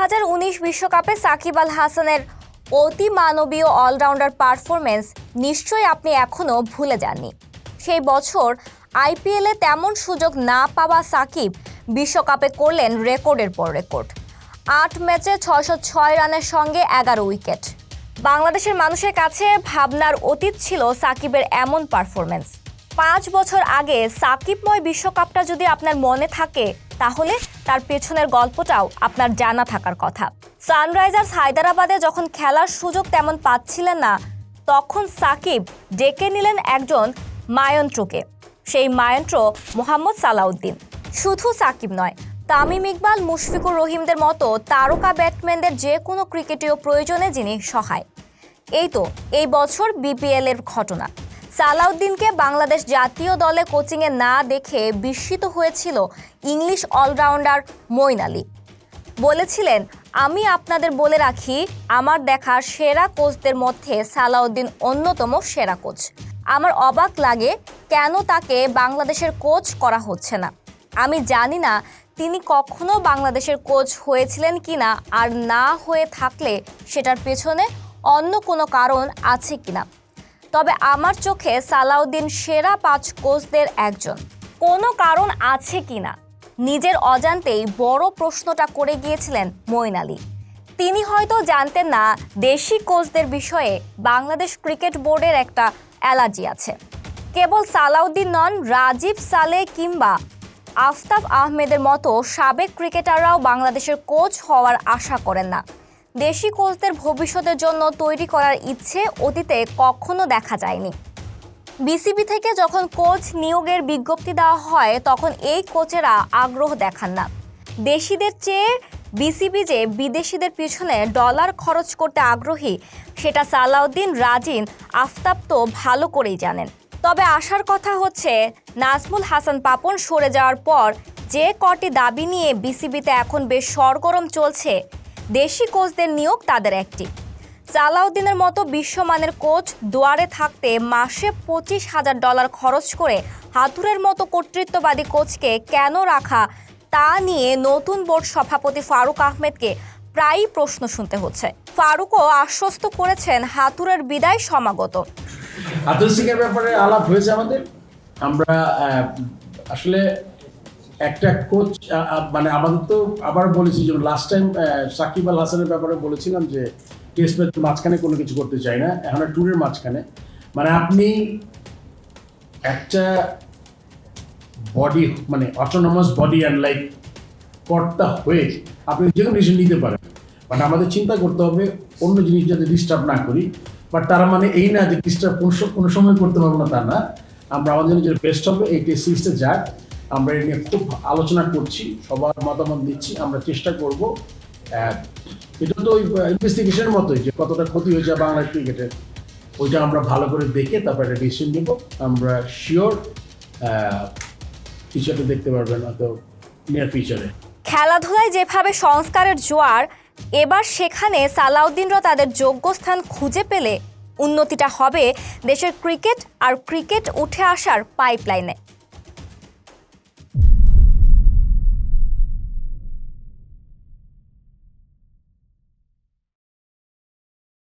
2019 বিশ্বকাপে সাকিব আল হাসানের অতি মানবীয় অলরাউন্ডার পারফরমেন্স নিশ্চয়ই আপনি এখনও ভুলে যাননি। সেই বছর আইপিএলে তেমন সুযোগ না পাওয়া সাকিব বিশ্বকাপে করলেন রেকর্ডের পর রেকর্ড। 8 ম্যাচে 606 রানের সঙ্গে 11 উইকেট। বাংলাদেশের মানুষের কাছে ভাবনার অতীত ছিল সাকিবের এমন পারফরমেন্স। 5 বছর আগে সাকিবময় বিশ্বকাপটা যদি আপনার মনে থাকে, তাহলে তার পেছনের গল্পটাও আপনার জানা থাকার কথা। সানরাইজার্স হায়দ্রাবাদে যখন খেলার সুযোগ তেমন পাচ্ছিলেন না, তখন সাকিব ডেকে নিলেন একজন মায়ন্ত্রকে। সেই মায়ন্ত্র মোহাম্মদ সালাউদ্দিন। শুধু সাকিব নয়, তামিম ইকবাল, মুশফিকুর রহিমদের মতো তারকা ব্যাটসম্যানদের যে কোনো ক্রিকেটীয় প্রয়োজনে যিনি সহায়। এই বছর বিপিএল এর ঘটনা। সালাউদ্দিনকে বাংলাদেশ জাতীয় দলে কোচিংয়ে না দেখে বিস্মিত হয়েছিল ইংলিশ অলরাউন্ডার মঈন আলী। বলেছিলেন, আমি আপনাদের বলে রাখি, আমার দেখা সেরা কোচদের মধ্যে সালাউদ্দিন অন্যতম সেরা কোচ। আমার অবাক লাগে কেন তাকে বাংলাদেশের কোচ করা হচ্ছে না। আমি জানি না তিনি কখনো বাংলাদেশের কোচ হয়েছিলেন কিনা, আর না হয়ে থাকলে সেটার পেছনে অন্য কোনো কারণ আছে কিনা। তবে আমার চোখে সালাউদ্দিন সেরা 5 কোচদের একজন। কোনো কারণ আছে কিনা নিজের অজান্তেই বড় প্রশ্নটা করে গিয়েছিলেন মঈন আলী। তিনি হয়তো জানতেন না দেশি কোচদের বিষয়ে বাংলাদেশ ক্রিকেট বোর্ডের একটা অ্যালার্জি আছে। কেবল সালাউদ্দিন নন, রাজীব সালে কিংবা আফতাব আহমেদের মতো সাবেক ক্রিকেটাররাও বাংলাদেশের কোচ হওয়ার আশা করেন না। দেশি কোচদের ভবিষ্যতের জন্য তৈরি করার ইচ্ছে অতীতে কখনো দেখা যায়নি। বিসিবি থেকে যখন কোচ নিয়োগের বিজ্ঞপ্তি দেওয়া হয়, তখন এই কোচেরা আগ্রহ দেখান না। দেশিদের চেয়ে বিসিবি যে বিদেশিদের পিছনে ডলার খরচ করতে আগ্রহী, সেটা সালাউদ্দিন, রাজিন, আফতাব তো ভালো করেই জানেন। তবে আসার কথা হচ্ছে, নাজমুল হাসান পাপন সরে যাওয়ার পর যে কটি দাবি নিয়ে বিসিবিতে এখন বেশ সরগরম চলছে, দেশি কোচদের নিয়োগ তাদের একটি। সালাউদ্দিনের মতো বিশ্বমানের কোচ দুয়ারে থাকতে মাসে $25,000 খরচ করে হাতুড়ের মতো কর্তৃত্ববাদী কোচকে কেন রাখা, তা নিয়ে নতুন বোর্ড সভাপতি ফারুক আহমেদকে প্রায়ই প্রশ্ন শুনতে হচ্ছে। ফারুকও আশ্বস্ত করেছেন হাতুড়ের বিদায় সমাগত। আতুল সিংয়ের ব্যাপারে আলাপ হয়েছে আমাদের। আমরা আসলে একটা কোচ মানে আমাদের তো আবার বলেছি, যে লাস্ট টাইম সাকিব আল হাসানের ব্যাপারে বলেছিলাম যে টেস্ট ম্যাচের মাঝখানে কোনো কিছু করতে চাই না, এখন ট্যুরের মাঝখানে। মানে আপনি একটা বডি, মানে অটোনমাস বডি অ্যান্ড লাইক কর্তা হয়ে আপনি যে কোনো ডিসিশন নিতে পারেন, বাট আমাদের চিন্তা করতে হবে অন্য জিনিস যাতে ডিস্টার্ব না করি। বাট তারা মানে এই না যে ডিস্টার্ব কোনো সময় করতে পারবো না, তা না। আমরা আমাদের যে বেস্ট হবে এই টেস্ট সিরিজটা যাক, আমরা এটা নিয়ে খুব আলোচনা করছি, সবার মতামত দিচ্ছি, আমরা চেষ্টা করব। এটা তো ওই ইনভেস্টিগেশনের মতোই, যে কতটা ক্ষতি হয়েছে বাংলাদেশ ক্রিকেটের, ওইটা আমরা ভালো করে দেখে তারপর একটা ডিসিশন নেব। আমরা শিওর কিছু একটা দেখতে পারবেন হয়তো নিয়ার ফিউচারে। খেলাধুলায় যেভাবে সংস্কারের জোয়ার, এবার সেখানে সালাউদ্দিনরা তাদের যোগ্য স্থান খুঁজে পেলে উন্নতিটা হবে দেশের ক্রিকেট আর ক্রিকেট উঠে আসার পাইপলাইনে।